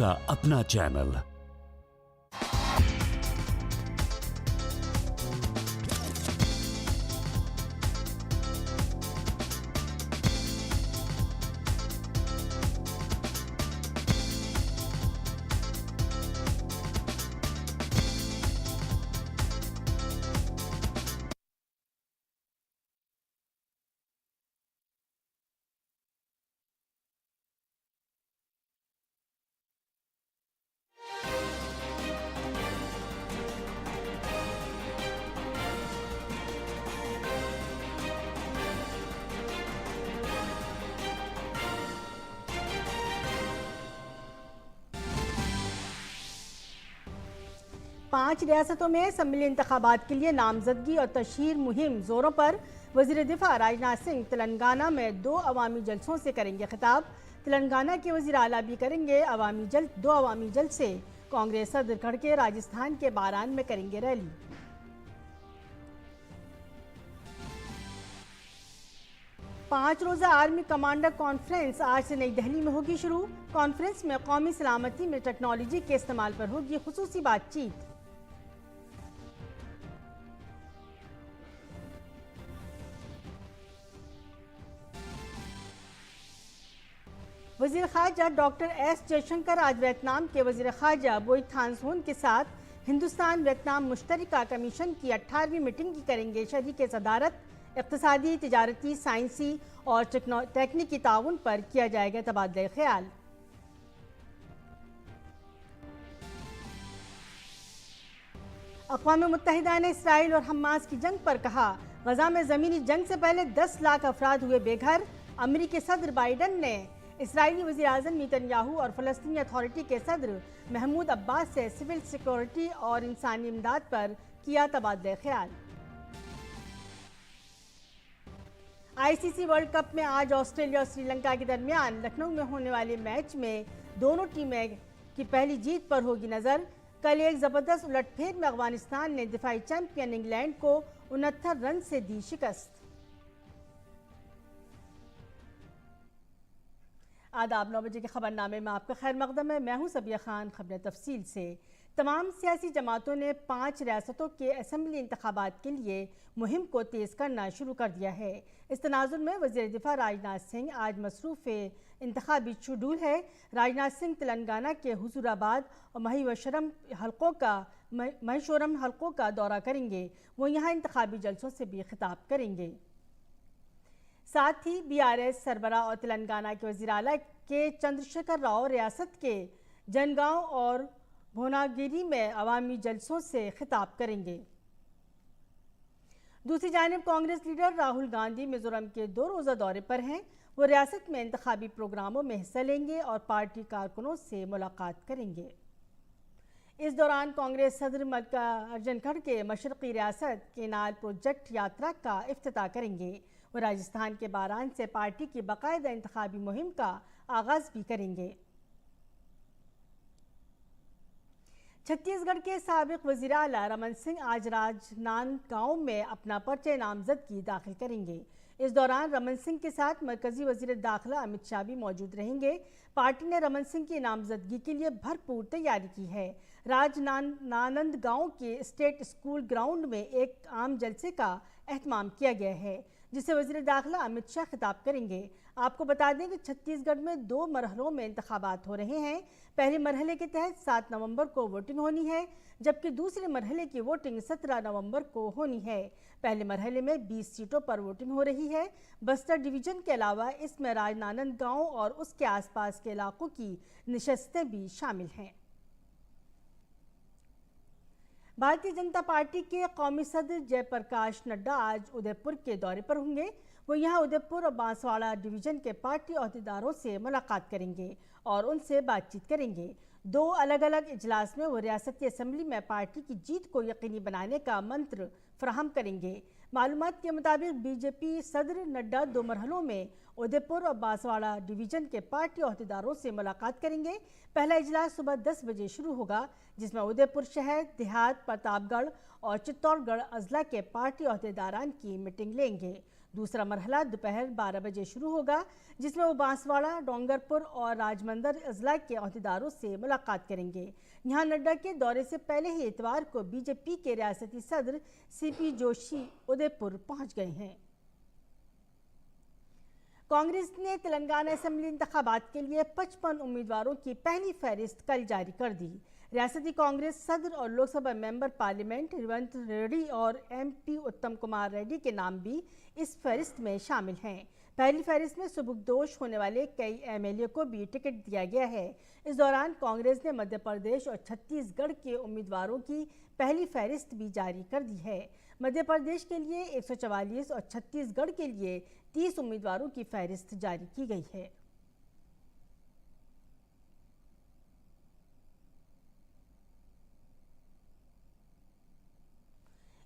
का अपना चैनल। पांच रियासतों में असम्बली इंतखाबात के लिए नामजदगी और तशहीर मुहिम जोरों पर। वज़ीर दिफा राजनाथ सिंह तेलंगाना में 2 अवामी जलसों से करेंगे खिताब। तेलंगाना के वज़ीर आला भी करेंगे दो अवामी जलसे। कांग्रेस सदर खड़गे राजस्थान के बारान में करेंगे रैली। पांच रोज़ा आर्मी कमांडर कॉन्फ्रेंस आज से नई दिल्ली में होगी शुरू। कॉन्फ्रेंस में कौमी सलामती में टेक्नोलॉजी के इस्तेमाल पर होगी खुसूसी बातचीत। वज़ीर ख़ारजा डॉक्टर एस जयशंकर आज वियतनाम के वज़ीर ख़ारजा बोई थान सून के साथ हिंदुस्तान वियतनाम मुश्तरका कमीशन की 18वीं मीटिंग की करेंगे शरीक सदारत। इक़्तिसादी, तिजारती, साइंसी और तकनीकी ताउन पर किया जाएगा तबादला ख्याल। अक़वाम मुत्तहिदा ने इसराइल और हमास की जंग पर कहा, गजा में ज़मीनी जंग से पहले 10 लाख अफराद हुए बेघर। अमरीकी सदर बाइडन ने इसराइली वज़ीर आज़म नेतन्याहू और फ़लस्तीनी अथॉरिटी के सदर महमूद अब्बास से सिविल सिक्योरिटी और इंसानी इमदाद पर किया तबादला ख्याल। आईसीसी वर्ल्ड कप में आज ऑस्ट्रेलिया और श्रीलंका के दरमियान लखनऊ में होने वाले मैच में दोनों टीमें की पहली जीत पर होगी नज़र। कल एक ज़बरदस्त उलटफेर में अफगानिस्तान ने दिफाई चैंपियन इंग्लैंड को 69 रन से दी शिकस्त। आदाब, 9 बजे के खबरनामे में आपका खैर मकदम है। मैं हूं सबिया खान। खबरें तफसील से। तमाम सियासी जमातों ने 5 रियासतों के असम्बली इंतखाबात के लिए मुहिम को तेज़ करना शुरू कर दिया है। इस तनाजुर में वज़ीर दिफा राजनाथ सिंह आज मसरूफ़ इंतखाबी शेड्यूल है। राजनाथ सिंह तेलंगाना के हुजूराबाद और महेश्वरम हल्कों का दौरा करेंगे। वो यहाँ इंतखाबी जलसों से भी खिताब करेंगे। साथ ही बीआरएस सरबराह और तेलंगाना के वज़ीर आला के चंद्रशेखर राव रियासत के जनगांव और भुवनागिरी में अवामी जलसों से खिताब करेंगे। दूसरी जानिब कांग्रेस लीडर राहुल गांधी मिजोरम के 2 रोज़ा दौरे पर हैं। वो रियासत में इंतखाबी प्रोग्रामों में हिस्सा लेंगे और पार्टी कारकुनों से मुलाकात करेंगे। इस दौरान कांग्रेस सदर मल्लिकार्जुन खड़गे मशरक़ी रियासत केनाल प्रोजेक्ट यात्रा का इफ्तिताह करेंगे। वो राजस्थान के बारान से पार्टी की बाकायदा इंतखाबी मुहिम का आगाज़ भी करेंगे। छत्तीसगढ़ के साबिक़ वज़ीर आला रमन सिंह आज राजनांदगांव में अपना पर्चा नामज़दगी दाखिल करेंगे। इस दौरान रमन सिंह के साथ मरकज़ी वज़ीर दाखिला अमित शाह भी मौजूद रहेंगे। पार्टी ने रमन सिंह की नामज़दगी के लिए भरपूर तैयारी की है। राजनांदगांव के स्टेट स्कूल ग्राउंड में एक आम जलसे का एहतमाम किया गया है, जिसे वज़ीर दाखिला अमित शाह खिताब करेंगे। आपको बता दें कि छत्तीसगढ़ में 2 मरहलों में इंतखाबात हो रहे हैं। पहले मरहले के तहत 7 नवंबर को वोटिंग होनी है, जबकि दूसरे मरहले की वोटिंग 17 नवंबर को होनी है। पहले मरहले में 20 सीटों पर वोटिंग हो रही है। बस्तर डिवीज़न के अलावा इसमें राजनांदगांव और उसके आसपास के इलाकों की नशस्तें भी शामिल हैं। भारतीय जनता पार्टी के कौमी सदर जयप्रकाश नड्डा आज उदयपुर के दौरे पर होंगे। वो यहाँ उदयपुर और बांसवाड़ा डिवीज़न के पार्टी अहदेदारों से मुलाकात करेंगे और उनसे बातचीत करेंगे। 2 अलग अलग इजलास में वो रियासती असम्बली में पार्टी की जीत को यकीनी बनाने का मंत्र फराहम करेंगे। मालूमात के मुताबिक बीजेपी सदर नड्डा 2 मरहलों में उदयपुर और बांसवाड़ा डिवीज़न के पार्टी अहदेदारों से मुलाकात करेंगे। पहला इजलास सुबह 10 बजे शुरू होगा, जिसमें उदयपुर शहर, देहात, प्रतापगढ़ और चित्तौड़गढ़ अजला के पार्टी अहदेदारान की मीटिंग लेंगे। दूसरा मरहला दोपहर 12 बजे शुरू होगा, जिसमें वो बांसवाड़ा, डोंगरपुर और राजमंदर अजला के अहदेदारों से मुलाकात करेंगे। यहाँ नड्डा के दौरे से पहले ही इतवार को बीजेपी के रियासती सदर सीपी जोशी उदयपुर पहुंच गए हैं। कांग्रेस ने तेलंगाना असेंबली इंतखाबात के लिए 55 उम्मीदवारों की पहली फहरिस्त कल जारी कर दी। रियासती कांग्रेस सदर और लोकसभा मेंबर पार्लियामेंट रेवंत रेड्डी और एमपी उत्तम कुमार रेड्डी के नाम भी इस फहरिस्त में शामिल हैं। पहली फहरिस्त में सुबुकदोश होने वाले कई एमएलए को भी टिकट दिया गया है। इस दौरान कांग्रेस ने मध्य प्रदेश और छत्तीसगढ़ के उम्मीदवारों की पहली फहरिस्त भी जारी कर दी है। मध्य प्रदेश के लिए 144 और छत्तीसगढ़ के लिए 30 उम्मीदवारों की फहरिस्त जारी की गई है।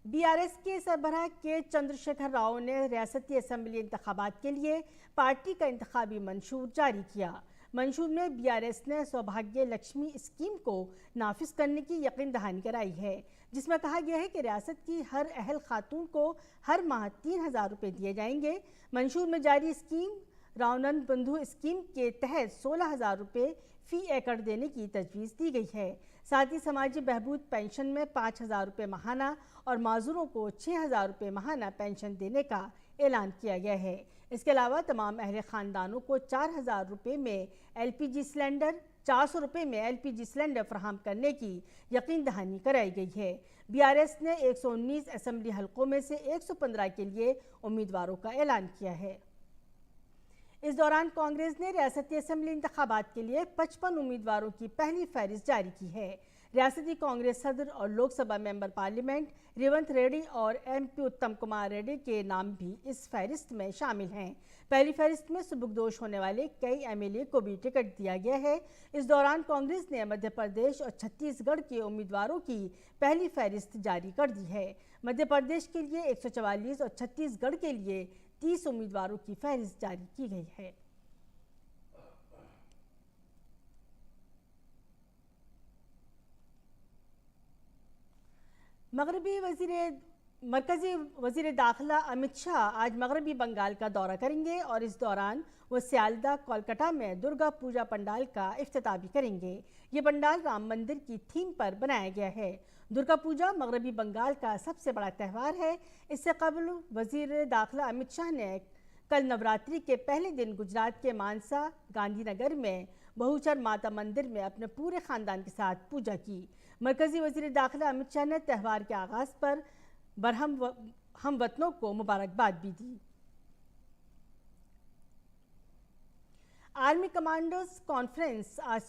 बीआरएस के सरबराह के चंद्रशेखर राव ने रियासती असेंबली इंतखाबात के लिए पार्टी का इंतखाबी मंशूर जारी किया। मंशूर में बीआरएस ने सौभाग्य लक्ष्मी स्कीम को नाफिज करने की यकीन दहानी कराई है, जिसमें कहा गया है कि रियासत की हर अहल खातून को हर माह 3,000 रुपये दिए जाएंगे। मंशूर में जारी स्कीम रावनंद बंधु स्कीम के तहत 16,000 रुपये फी एकड़ देने की तजवीज़ दी गई है। साथ ही समाजी बहबूद पेंशन में 5,000 रुपये माहाना और माजूरों को 6,000 रुपये माहाना पेंशन देने का ऐलान किया गया है। इसके अलावा तमाम अहले ख़ानदानों को 4,000 रुपये में एलपीजी सिलेंडर, 400 रुपये में एलपीजी सिलेंडर फराहम करने की यकीन दहानी कराई गई है। बीआरएस ने 119 असेंबली हलकों में से 115 के लिए उम्मीदवारों का ऐलान किया है। इस दौरान कांग्रेस ने रियासती असेंबली इंतखाबात के लिए 55 उम्मीदवारों की पहली फहरिस्त जारी की है। रियासती कांग्रेस सदर और लोकसभा मेंबर पार्लियामेंट रेवंत रेड्डी और एमपी उत्तम कुमार रेड्डी के नाम भी इस फहरिस्त में शामिल हैं। पहली फहरिस्त में सुबुकदोश होने वाले कई एमएलए को भी टिकट दिया गया है। इस दौरान कांग्रेस ने मध्य प्रदेश और छत्तीसगढ़ के उम्मीदवारों की पहली फहरिस्त जारी कर दी है। मध्य प्रदेश के लिए 144 और छत्तीसगढ़ के लिए 30 उम्मीदवारों की फहरिस्त जारी की गई है। मरकजी वजीर दाखिला अमित शाह आज मगरबी बंगाल का दौरा करेंगे और इस दौरान वो सियालदा, कोलकाता में दुर्गा पूजा पंडाल का इफ्तिताह भी करेंगे। ये पंडाल राम मंदिर की थीम पर बनाया गया है। दुर्गा पूजा मगरबी बंगाल का सबसे बड़ा त्यौहार है। इससे कबल वजीर दाखिला अमित शाह ने कल नवरात्रि के पहले दिन गुजरात के मानसा गांधीनगर में बहुचर माता मंदिर में अपने पूरे खानदान के साथ पूजा की। मरकजी वजीर दाखिला अमित शाह ने त्यौहार के आगाज़ पर हमवतनों को मुबारकबाद भी दी। आर्मी कमांडर्स कॉन्फ्रेंस आज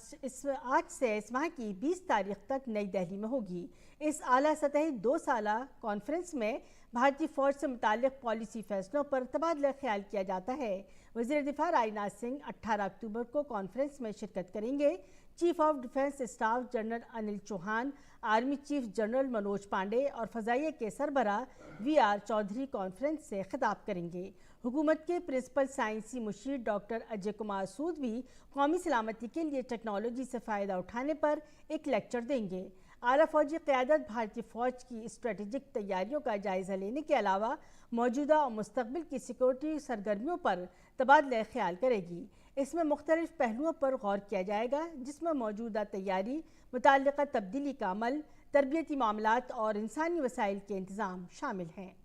से इस माह की 20 तारीख तक नई दिल्ली में होगी। इस आला सतही 2 साला कॉन्फ्रेंस में भारतीय फौज से मुताल्लिक़ पॉलिसी फैसलों पर तबादला ख्याल किया जाता है। वज़ीर दिफा राजनाथ सिंह 18 अक्टूबर को कॉन्फ्रेंस में शिरकत करेंगे। Chief of defence staff general Anil Chauhan, army chief general Manoj Pande और फ़ज़ाइया के सरबराह वीआर चौधरी कॉन्फ्रेंस से खिताब करेंगे। हुकूमत के प्रिंसिपल साइंसी मुशीर डॉक्टर अजय कुमार सूद भी कौमी सलामती के लिए टेक्नोलॉजी से फ़ायदा उठाने पर एक लेक्चर देंगे। आला फौजी क़यादत भारतीय फ़ौज की स्ट्रेटेजिक तैयारियों का जायज़ा लेने के अलावा मौजूदा और मुस्तक़बिल की सिक्योरिटी सरगर्मियों पर तबादला ख्याल करेगी। इसमें मुख्तलिफ पहलुओं पर गौर किया जाएगा, जिसमें मौजूदा तैयारी, मुताल्लिक़ा तब्दीली का अमल, तरबियती मामलात और इंसानी वसाइल के इंतज़ाम शामिल हैं।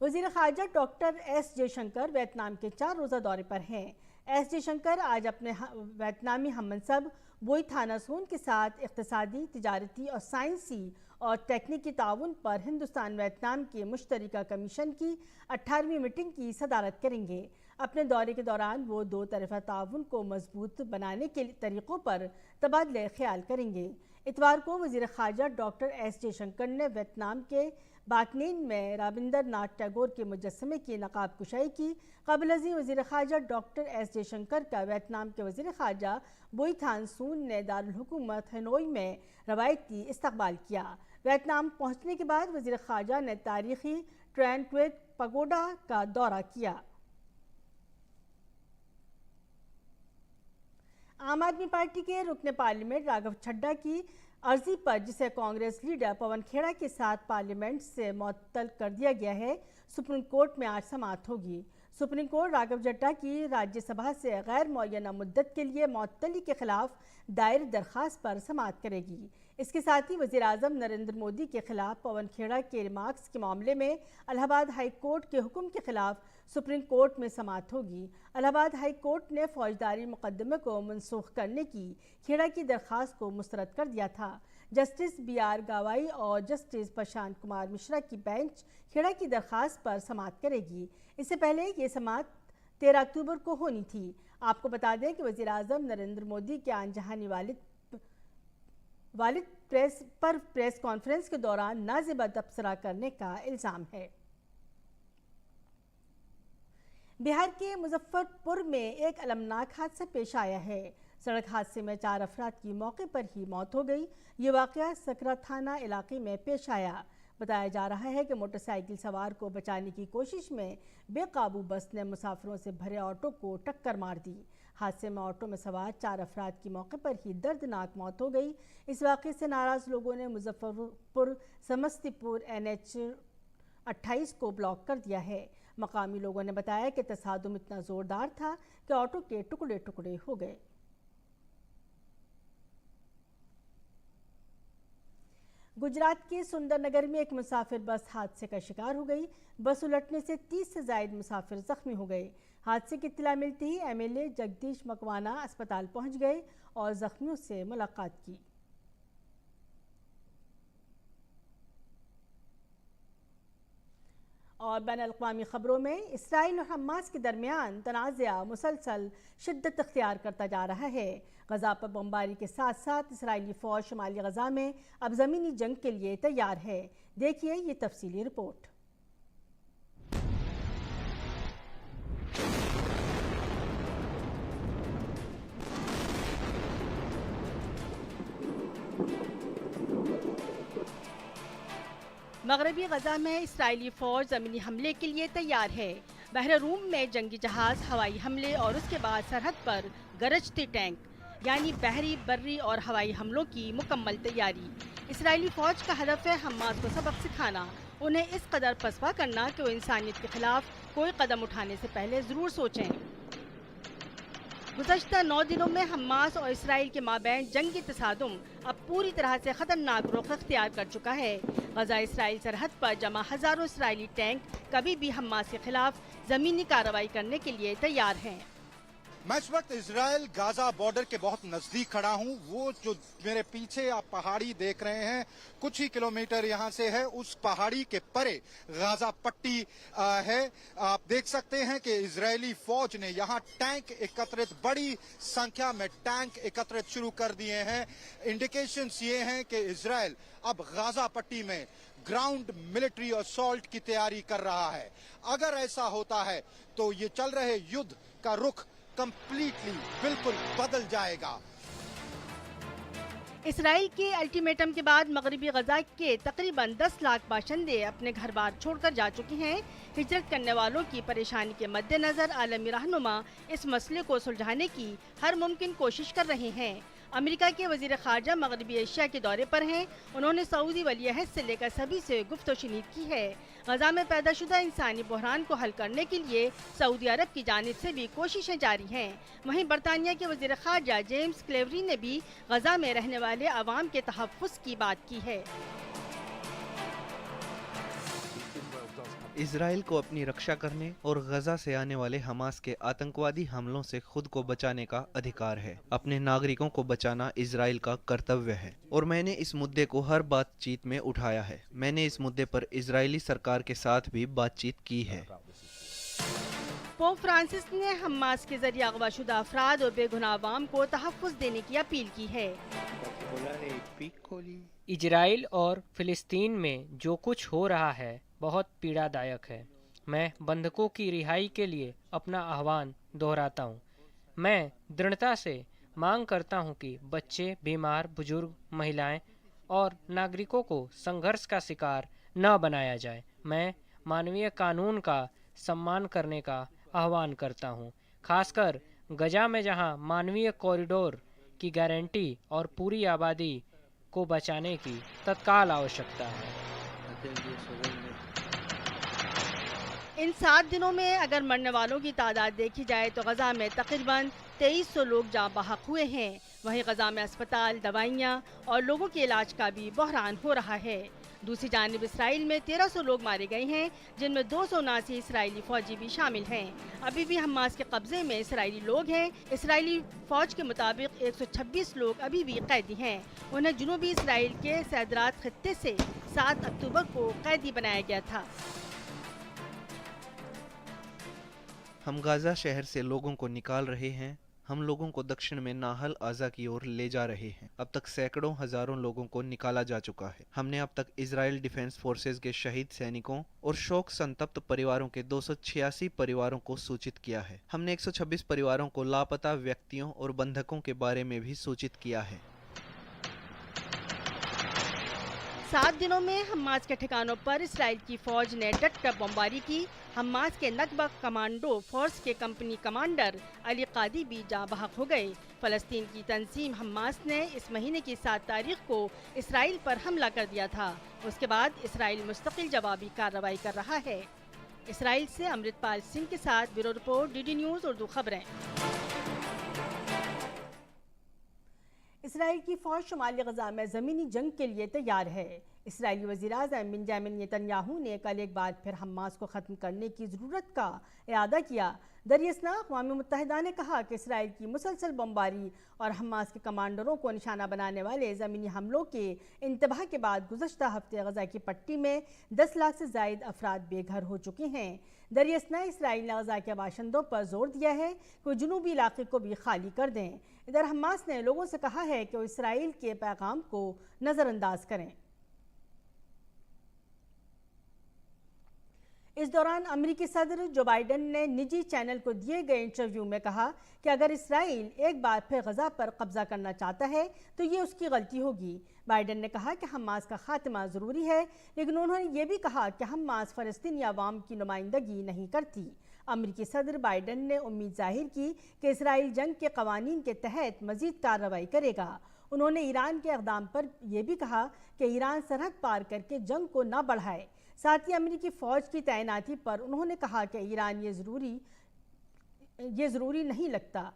वज़ीर ख़ारजा डॉक्टर एस जयशंकर वियतनाम के 4 रोज़ा दौरे पर हैं। एस जयशंकर आज अपने वियतनामी हममनसब बोई थानासून के साथ इक़्तिसादी, तिजारती और साइंसी और तकनीकी ताउन पर हिंदुस्तान वियतनाम के मुश्तरका कमीशन की 18वीं मीटिंग की सदारत करेंगे। अपने दौरे के दौरान वो 2 तरफ़ा ताउन को मजबूत बनाने के तरीक़ों पर तबादला ख्याल करेंगे। इतवार को वज़ीर ख़ारजा डॉक्टर एस जयशंकर ने वियतनाम के बाकनीन में रविंद्रनाथ टैगोर के मुजस्समे की नकाब कुशाई की। क़ब्ल अज़ीं वज़ीर ख़ारजा डॉक्टर एस जयशंकर का वियतनाम के वज़ीर ख़ारजा बोई थान सून ने दारुल हुकूमत हनोई में रवायती इस्तकबाल किया। वियतनाम पहुँचने के बाद वज़ीर ख़ारजा ने तारीख़ी ट्रैन क्वेट पगोडा का दौरा किया। आम आदमी पार्टी के रुकन पार्लियामेंट राघव छड्डा की عرضی پر جسے کانگریس لیڈر پون کھیڑا کے ساتھ پارلیمنٹ سے معطل کر دیا گیا ہے، سپریم کورٹ میں آج سماعت ہوگی۔ سپریم کورٹ راگھو جٹا کی راجیہ سبھا سے غیر معینہ مدت کے لیے معطلی کے خلاف دائر درخواست پر سماعت کرے گی۔ اس کے ساتھ ہی وزیر اعظم نریندر مودی کے خلاف پون کھیڑا کے ریمارکس کے معاملے میں الہ آباد ہائی کورٹ کے حکم کے خلاف سپریم کورٹ میں سماعت ہوگی۔ الہ آباد ہائی کورٹ نے فوجداری مقدمے کو منسوخ کرنے کی کھیڑا کی درخواست کو مسترد کر دیا تھا۔ جسٹس بی آر گوائی اور جسٹس پرشانت کمار مشرا کی بینچ کھیڑا کی درخواست پر سماعت کرے گی۔ اس سے پہلے یہ سماعت 13 اکتوبر کو ہونی تھی۔ آپ کو بتا دیں کہ وزیر اعظم نریندر مودی کے آن جہانی والد پریس کانفرنس کے دوران نازیبہ تبصرہ کرنے کا الزام ہے۔ بہار کے مظفر پور میں ایک المناک حادثہ پیش آیا ہے۔ سڑک حادثے میں 4 افراد کی موقع پر ہی موت ہو گئی۔ یہ واقعہ سکرا تھانہ علاقے میں پیش آیا۔ بتایا جا رہا ہے کہ موٹر سائیکل سوار کو بچانے کی کوشش میں بے قابو بس نے مسافروں سے بھرے آٹو کو ٹکر مار دی۔ حادثے میں آٹو میں سوار 4 افراد کی موقع پر ہی دردناک موت ہو گئی۔ اس واقعے سے ناراض لوگوں نے مظفر پور سمستی پور NH 28 کو بلاک کر دیا ہے۔ مقامی لوگوں نے بتایا کہ تصادم اتنا زوردار تھا کہ آٹو کے ٹکڑے ٹکڑے ہو گئے۔ گجرات کے سندر نگر میں ایک مسافر بس حادثے کا شکار ہو گئی۔ بس الٹنے سے 30 سے زائد مسافر زخمی ہو گئے۔ حادثے کی اطلاع ملتے ہی MLA جگدیش مکوانا اسپتال پہنچ گئے اور زخمیوں سے ملاقات کی۔ اور بین الاقوامی خبروں میں اسرائیل اور حماس کے درمیان تنازعہ مسلسل شدت اختیار کرتا جا رہا ہے۔ غزہ پر بمباری کے ساتھ ساتھ اسرائیلی فوج شمالی غزہ میں اب زمینی جنگ کے لیے تیار ہے۔ دیکھیے یہ تفصیلی رپورٹ۔ مغربی غزہ میں اسرائیلی فوج زمینی حملے کے لیے تیار ہے۔ بحر روم میں جنگی جہاز ہوائی حملے اور اس کے بعد سرحد پر گرجتے ٹینک، یعنی بحری، بری اور ہوائی حملوں کی مکمل تیاری۔ اسرائیلی فوج کا ہدف ہے حماس کو سبق سکھانا، انہیں اس قدر پسپا کرنا کہ وہ انسانیت کے خلاف کوئی قدم اٹھانے سے پہلے ضرور سوچیں۔ گزشتہ 9 دنوں میں حماس اور اسرائیل کے مابین جنگی تصادم اب پوری طرح سے خطرناک رخ اختیار کر چکا ہے۔ غزہ اسرائیل سرحد پر جمع ہزاروں اسرائیلی ٹینک کبھی بھی حماس کے خلاف زمینی کارروائی کرنے کے لیے تیار ہیں۔ میں اس وقت اسرائیل غزہ بارڈر کے بہت نزدیک کھڑا ہوں۔ وہ جو میرے پیچھے آپ پہاڑی دیکھ رہے ہیں، کچھ ہی کلومیٹر یہاں سے ہے، اس پہاڑی کے پرے غزہ پٹی ہے۔ آپ دیکھ سکتے ہیں کہ اسرائیلی فوج نے یہاں ٹینک ایکترت، بڑی سنکھیا میں ٹینک ایکترت شروع کر دیے ہیں۔ انڈیکیشنز یہ ہیں کہ اسرائیل اب غزہ پٹی میں گراؤنڈ ملٹری اسالٹ کی تیاری کر رہا ہے۔ اگر ایسا ہوتا ہے تو یہ چل رہے یدھ کا رخ کمپلیٹلی بالکل بدل جائے گا۔ اسرائیل کے الٹیمیٹم کے بعد مغربی غزہ کے تقریباً 10 لاکھ باشندے اپنے گھر بار چھوڑ کر جا چکے ہیں۔ ہجرت کرنے والوں کی پریشانی کے مد نظر عالمی رہنما اس مسئلے کو سلجھانے کی ہر ممکن کوشش کر رہے ہیں۔ امریکہ کے وزیر خارجہ مغربی ایشیا کے دورے پر ہیں۔ انہوں نے سعودی ولی عہد سے لے کر سبھی سے گفت و شنید کی ہے۔ غزہ میں پیدا شدہ انسانی بحران کو حل کرنے کے لیے سعودی عرب کی جانب سے بھی کوششیں جاری ہیں۔ وہیں برطانیہ کے وزیر خارجہ جیمز کلیوری نے بھی غزہ میں رہنے والے عوام کے تحفظ کی بات کی ہے۔ اسرائیل کو اپنی رکشا کرنے اور غزہ سے آنے والے حماس کے آتنکوادی حملوں سے خود کو بچانے کا ادھیکار ہے۔ اپنے ناگرکوں کو بچانا اسرائیل کا کرتویہ ہے اور میں نے اس مدعے کو ہر بات چیت میں اٹھایا ہے۔ میں نے اس مدعے پر اسرائیلی سرکار کے ساتھ بھی بات چیت کی ہے۔ پوپ فرانسس نے حماس کے ذریعے اغوا شدہ افراد اور بے گناہ عوام کو تحفظ دینے کی اپیل کی ہے۔ اسرائیل اور فلسطین میں جو کچھ ہو رہا ہے بہت پیڑا دائک ہے۔ میں بندھکوں کی رہائی کے لیے اپنا آہوان دہراتا ہوں۔ میں دڑھتا سے مانگ کرتا ہوں کہ بچے، بیمار، بزرگ، مہیلائیں اور ناگرکوں کو سنگھرش کا شکار نہ بنایا جائے۔ میں مانوی قانون کا سمان کرنے کا آہوان کرتا ہوں، خاص کر غزہ میں جہاں مانوی کوریڈور کی گارنٹی اور پوری آبادی کو بچانے کی تत्काल आवश्यकता है। ان 7 دنوں میں اگر مرنے والوں کی تعداد دیکھی جائے تو غزہ میں تقریباً 2300 لوگ جاں بحق ہوئے ہیں۔ وہیں غزہ میں اسپتال، دوائیاں اور لوگوں کے علاج کا بھی بحران ہو رہا ہے۔ دوسری جانب اسرائیل میں 1300 لوگ مارے گئے ہیں، جن میں 279 اسرائیلی فوجی بھی شامل ہیں۔ ابھی بھی حماس کے قبضے میں اسرائیلی لوگ ہیں۔ اسرائیلی فوج کے مطابق 126 لوگ ابھی بھی قیدی ہیں۔ انہیں جنوبی اسرائیل کے صدرات خطے سے 7 اکتوبر کو قیدی بنایا گیا تھا۔ ہم غازہ شہر سے لوگوں کو نکال رہے ہیں۔ ہم لوگوں کو دکشن میں ناہل غزہ کی اور لے جا رہے ہیں۔ اب تک سینکڑوں ہزاروں لوگوں کو نکالا جا چکا ہے۔ ہم نے اب تک اسرائیل ڈیفنس فورسز کے شہید سینکوں اور شوق سنتپت پریواروں کے 286 پریواروں کو سوچت کیا ہے۔ ہم نے 126 پریواروں کو لاپتہ ویکتیوں اور بندھکوں کے بارے میں بھی سوچت کیا ہے۔ 7 دنوں میں حماس کے ٹھکانوں پر اسرائیل کی فوج نے ڈٹ کر بمباری کی۔ حماس کے نکبہ کمانڈو فورس کے کمپنی کمانڈر علی قادی بھی جاں بحق ہو گئے۔ فلسطین کی تنظیم حماس نے اس مہینے کی 7 تاریخ کو اسرائیل پر حملہ کر دیا تھا۔ اس کے بعد اسرائیل مستقل جوابی کارروائی کر رہا ہے۔ اسرائیل سے امرتپال سنگھ کے ساتھ bureau report, D D news Urdu خبریں۔ اسرائیل کی فوج شمالی غزہ میں زمینی جنگ کے لیے تیار ہے۔ اسرائیلی وزیر اعظم بنیامین نیتن یاہو نے کل ایک بار پھر حماس کو ختم کرنے کی ضرورت کا اعادہ کیا۔ دراصل اقوام متحدہ نے کہا کہ اسرائیل کی مسلسل بمباری اور حماس کے کمانڈروں کو نشانہ بنانے والے زمینی حملوں کے انتباہ کے بعد گزشتہ ہفتے غزہ کی پٹی میں 10 لاکھ سے زائد افراد بے گھر ہو چکے ہیں۔ دراصل اسرائیل نے غزہ کے باشندوں پر زور دیا ہے کہ وہ جنوبی علاقے کو بھی خالی کر دیں۔ ادھر حماس نے لوگوں سے کہا ہے کہ وہ اسرائیل کے پیغام کو نظر انداز کریں۔ اس دوران امریکی صدر جو بائیڈن نے نجی چینل کو دیے گئے انٹرویو میں کہا کہ اگر اسرائیل ایک بار پھر غزہ پر قبضہ کرنا چاہتا ہے تو یہ اس کی غلطی ہوگی۔ بائیڈن نے کہا کہ حماس کا خاتمہ ضروری ہے، لیکن انہوں نے یہ بھی کہا کہ حماس فلسطینی عوام کی نمائندگی نہیں کرتی۔ امریکی صدر بائیڈن نے امید ظاہر کی کہ اسرائیل جنگ کے قوانین کے تحت مزید کارروائی کرے گا۔ انہوں نے ایران کے اقدام پر یہ بھی کہا کہ ایران سرحد پار کر کے جنگ کو نہ بڑھائے۔ ساتھ ہی امریکی فوج کی تعیناتی پر انہوں نے کہا کہ ایران یہ ضروری نہیں لگتا۔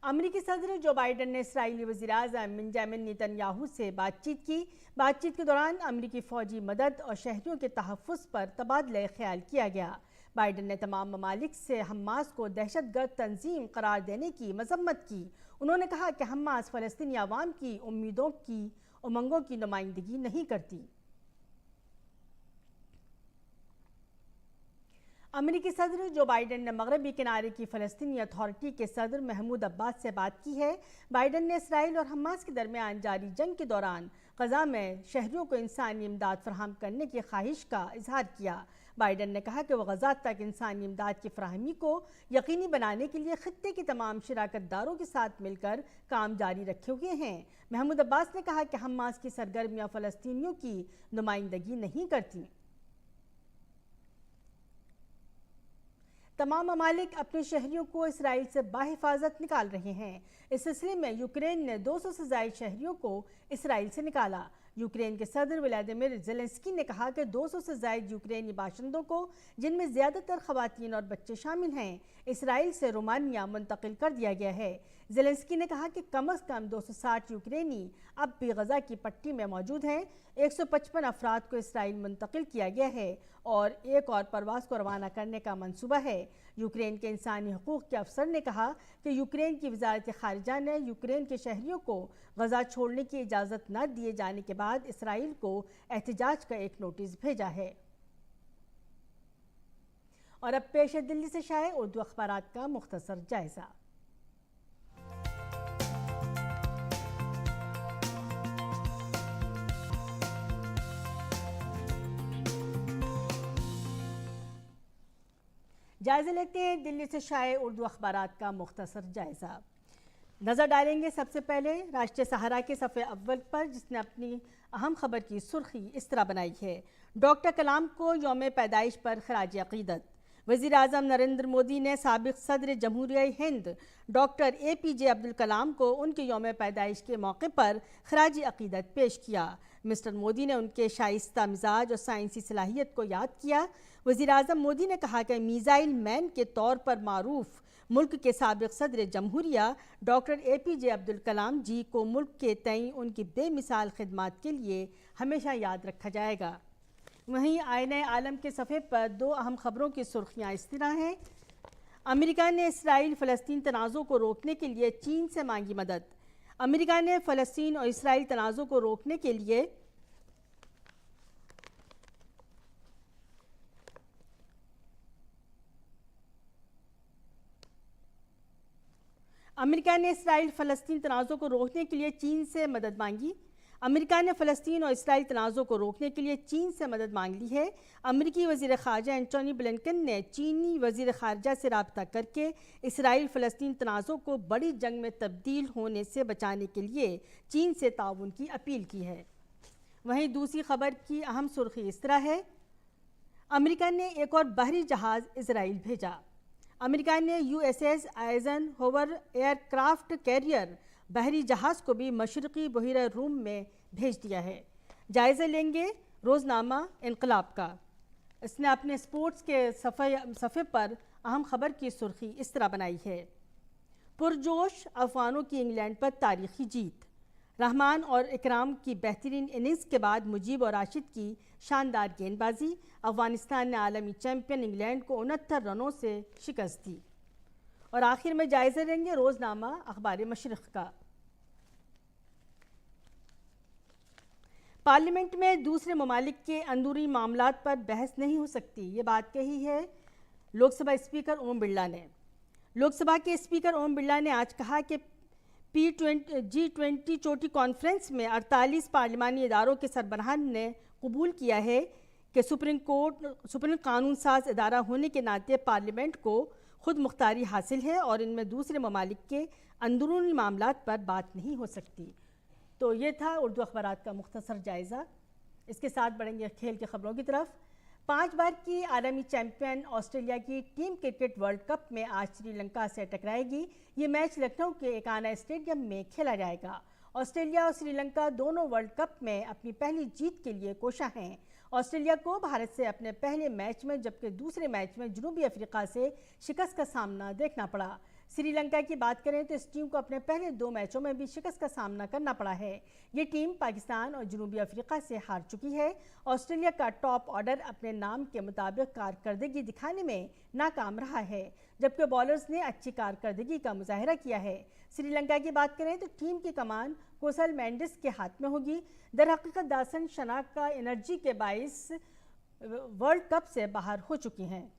امریکی صدر جو بائیڈن نے اسرائیلی وزیر اعظم بنیامین نیتن یاہو سے بات چیت کی۔ بات چیت کے دوران امریکی فوجی مدد اور شہریوں کے تحفظ پر تبادلہ خیال کیا گیا۔ بائیڈن نے تمام ممالک سے حماس کو دہشت گرد تنظیم قرار دینے کی مذمت کی۔ انہوں نے کہا کہ حماس فلسطینی عوام کی امنگوں کی نمائندگی نہیں کرتی۔ امریکی صدر جو بائیڈن نے مغربی کنارے کی فلسطینی اتھارٹی کے صدر محمود عباس سے بات کی ہے۔ بائیڈن نے اسرائیل اور حماس کے درمیان جاری جنگ کے دوران غزہ میں شہریوں کو انسانی امداد فراہم کرنے کی خواہش کا اظہار کیا۔ بائیڈن نے کہا کہ وہ غزہ تک انسانی امداد کی فراہمی کو یقینی بنانے کے لیے خطے کے تمام شراکت داروں کے ساتھ مل کر کام جاری رکھے ہوئے ہیں۔ محمود عباس نے کہا کہ حماس کی سرگرمیاں فلسطینیوں کی نمائندگی نہیں کرتی۔ تمام ممالک اپنے شہریوں کو اسرائیل سے بحفاظت نکال رہے ہیں۔ اس سلسلے میں یوکرین نے 200 سے زائد شہریوں کو اسرائیل سے نکالا۔ یوکرین کے صدر ولادیمیر زیلنسکی نے کہا کہ 200 سے زائد یوکرینی باشندوں کو، جن میں زیادہ تر خواتین اور بچے شامل ہیں، اسرائیل سے رومانیہ منتقل کر دیا گیا ہے۔ زیلنسکی نے کہا کہ کم از کم 260 یوکرینی اب بھی غزہ کی پٹی میں موجود ہیں۔ 155 افراد کو اسرائیل منتقل کیا گیا ہے اور ایک اور پرواز کو روانہ کرنے کا منصوبہ ہے۔ یوکرین کے انسانی حقوق کے افسر نے کہا کہ یوکرین کی وزارت خارجہ نے یوکرین کے شہریوں کو غزہ چھوڑنے کی اجازت نہ دیے جانے کے بعد اسرائیل کو احتجاج کا ایک نوٹس بھیجا ہے۔ اور اب پیش ہے دلی سے شائع اردو اخبارات کا مختصر جائزہ۔ جائزہ لیتے ہیں دلی سے شائع اردو اخبارات کا مختصر جائزہ۔ نظر ڈالیں گے سب سے پہلے راشٹریہ سہارا کے صفحے اول پر، جس نے اپنی اہم خبر کی سرخی اس طرح بنائی ہے: ڈاکٹر کلام کو یوم پیدائش پر خراج عقیدت۔ वज़ीर आज़म नरेंद्र मोदी ने साबिक़ सदर जमहूरिया हिंद डॉक्टर APJ अब्दुल कलाम को उनके यौम पैदाइश के मौके पर खराज अक़ीदत पेश किया। मिस्टर मोदी ने उनके शाइस्ता मिजाज और साइंसी सलाहियत को याद किया। वज़ीर आज़म मोदी ने कहा कि मीज़ाइल मैन के तौर पर मारूफ मुल्क के साबिक़ सदर जमहूरिया डॉक्टर APJ अब्दुल कलाम जी को मुल्क के तई उनकी बेमिसाल खिदमात के लिए हमेशा याद रखा जाएगा। वहीं आईने आलम के सफ़े पर दो अहम खबरों की सुर्खियाँ इस तरह हैं। अमेरिका ने इसराइल फ़लस्तीन तनाज़ो को रोकने के लिए चीन से मांगी मदद। अमेरिका ने फ़लस्तीन और इसराइल तनाज़ो को रोकने के लिए इसराइल फ़लस्तीन तनाज़ो को रोकने के लिए चीन से मदद मांगी। अमेरिका ने फ़लस्तीन और इसराइल तनाज़ो को रोकने के लिए चीन से मदद मांग ली है। अमेरिकी वज़ीर ख़ारजा एंटोनी ब्लिंकन ने चीनी वज़ीर ख़ारजा से रब्ता करके इसराइल फ़लस्तीन तनाज़ो को बड़ी जंग में तब्दील होने से बचाने के लिए चीन से ताउन की अपील की है। वहीं दूसरी खबर की अहम सुर्खी इस तरह है। अमेरिका ने एक और बहरी जहाज़ इसराइल भेजा। अमेरिका ने USS आइज़नहोवर एयरक्राफ्ट कैरियर बहरी जहाज़ को भी मशरक़ी बहिरा रूम में भेज दिया है। जायज़ा लेंगे रोज़नामा इनकलाब का। इसने अपने स्पोर्ट्स के सफ़े पर अहम खबर की सुर्खी इस तरह बनाई है। पुरजोश अफ़गानों की इंग्लैंड पर तारीख़ी जीत। रहमान और इकराम की बेहतरीन इनिंग्स के बाद मुजीब और राशिद की शानदार गेंदबाजी। अफ़गानिस्तान ने आलमी चैम्पियन इंग्लैंड को 69 रनों से शिकस्त दी। और आखिर में जायज़ा लेंगे रोज़नामा अखबार मशरिक़ का। पार्लियामेंट में दूसरे ममालिक के अंदरूनी मामलात पर बहस नहीं हो सकती, ये बात कही है लोकसभा स्पीकर ओम बिरला ने। लोकसभा के स्पीकर ओम बिरला ने आज कहा कि G20 चोटी कॉन्फ्रेंस में 48 पार्लिमानी इदारों के सरबराहान ने कबूल किया है कि सुप्रीम कानून साज इदारा होने के नाते पार्लियामेंट को खुद मुख्तारी हासिल है और इनमें दूसरे ममालिक के अंदरूनी मामलात पर बात नहीं हो सकती। तो ये था उर्दू अखबारात का मुख्तसर जायज़ा। इसके साथ बढ़ेंगे खेल की खबरों की तरफ। 5 बार की आलमी चैम्पियन ऑस्ट्रेलिया की टीम क्रिकेट वर्ल्ड कप में आज श्रीलंका से टकराएगी। ये मैच लखनऊ के एकाना स्टेडियम में खेला जाएगा। ऑस्ट्रेलिया और श्रीलंका दोनों वर्ल्ड कप में अपनी पहली जीत के लिए कोशा हैं। ऑस्ट्रेलिया को भारत से अपने पहले मैच में जबकि दूसरे मैच में जनूबी अफ्रीका से शिकस्त का सामना देखना पड़ा। श्रीलंका की बात करें तो इस टीम को अपने पहले 2 मैचों में भी शिकस्त का सामना करना पड़ा है। ये टीम पाकिस्तान और जनूबी अफ्रीका से हार चुकी है। ऑस्ट्रेलिया का टॉप ऑर्डर अपने नाम के मुताबिक कारकर्दगी दिखाने में नाकाम रहा है, जबकि बॉलर्स ने अच्छी कारकर्दगी का मुजाहरा किया है। श्रीलंका की बात करें तो टीम की कमान कोसल मेंडिस के हाथ में होगी। दरहकीकत दासन शनाक का एनर्जी के बाइस वर्ल्ड कप से बाहर हो चुकी हैं।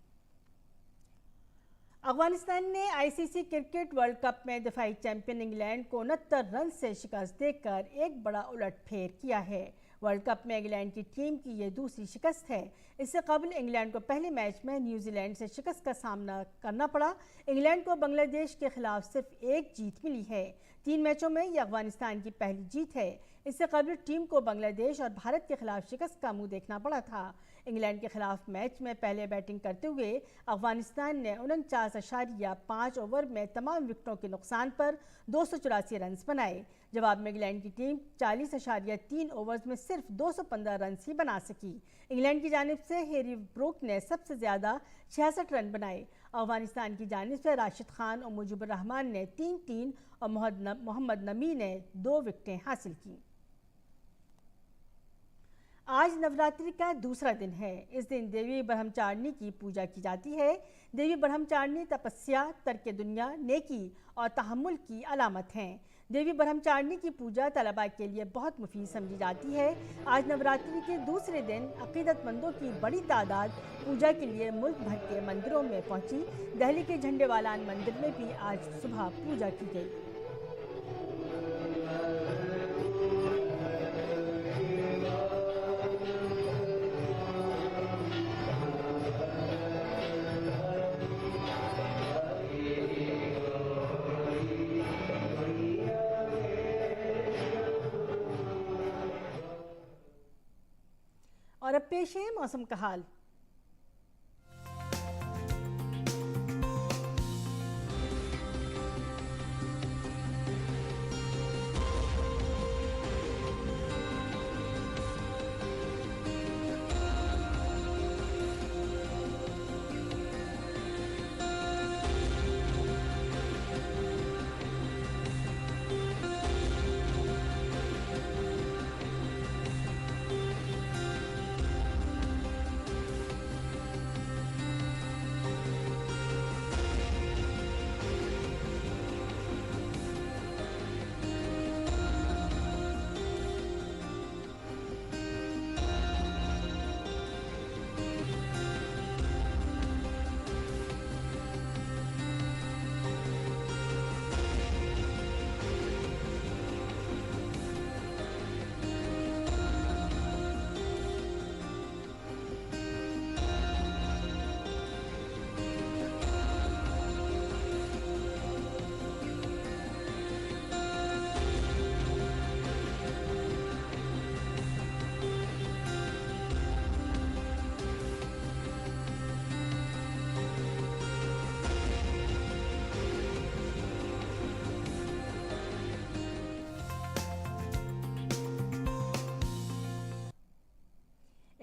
अफगानिस्तान ने ICC क्रिकेट वर्ल्ड कप में दफाई चैंपियन इंग्लैंड को 69 रन से शिकस्त देकर एक बड़ा उलटफेर किया है। वर्ल्ड कप में इंग्लैंड की टीम की ये दूसरी शिकस्त है। इससे कबल इंग्लैंड को पहले मैच में न्यूजीलैंड से शिकस्त का सामना करना पड़ा। इंग्लैंड को बांग्लादेश के खिलाफ सिर्फ एक जीत मिली है। 3 मैचों में ये अफगानिस्तान की पहली जीत है। इससे कबल टीम को बांग्लादेश और भारत के खिलाफ शिकस्त का मुंह देखना पड़ा था। इंग्लैंड के खिलाफ मैच में पहले बैटिंग करते हुए अफगानिस्तान ने 49.5 ओवर में तमाम विकेटों के नुकसान पर 284 रन बनाए। जवाब में इंग्लैंड की टीम 40.3 ओवर्स में सिर्फ 215 रन ही बना सकी। इंग्लैंड की जानिब से हैरी ब्रूक ने सबसे ज़्यादा 66 रन बनाए। अफगानिस्तान की जानिब से राशिद खान और मुजीबुर रहमान ने 3-3 और मोहम्मद नबी ने 2 विकेटें हासिल की। आज नवरात्रि का दूसरा दिन है। इस दिन देवी ब्रह्मचारिणी की पूजा की जाती है। देवी ब्रह्मचारिणी तपस्या, तर्क दुनिया, नेकी और तहम्मुल की अलामत हैं। देवी ब्रह्मचारिणी की पूजा तलबा के लिए बहुत मुफीद समझी जाती है। आज नवरात्रि के दूसरे दिन अकीदतमंदों की बड़ी तादाद पूजा के लिए मुल्क भर के मंदिरों में पहुंची। दिल्ली के झंडेवालान मंदिर में भी आज सुबह पूजा की गई। और अब पेश है मौसम का हाल।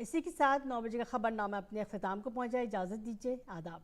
اسی کے ساتھ 9 بجے کا خبرنامہ اپنے اختتام کو پہنچا. اجازت دیجیے. آداب.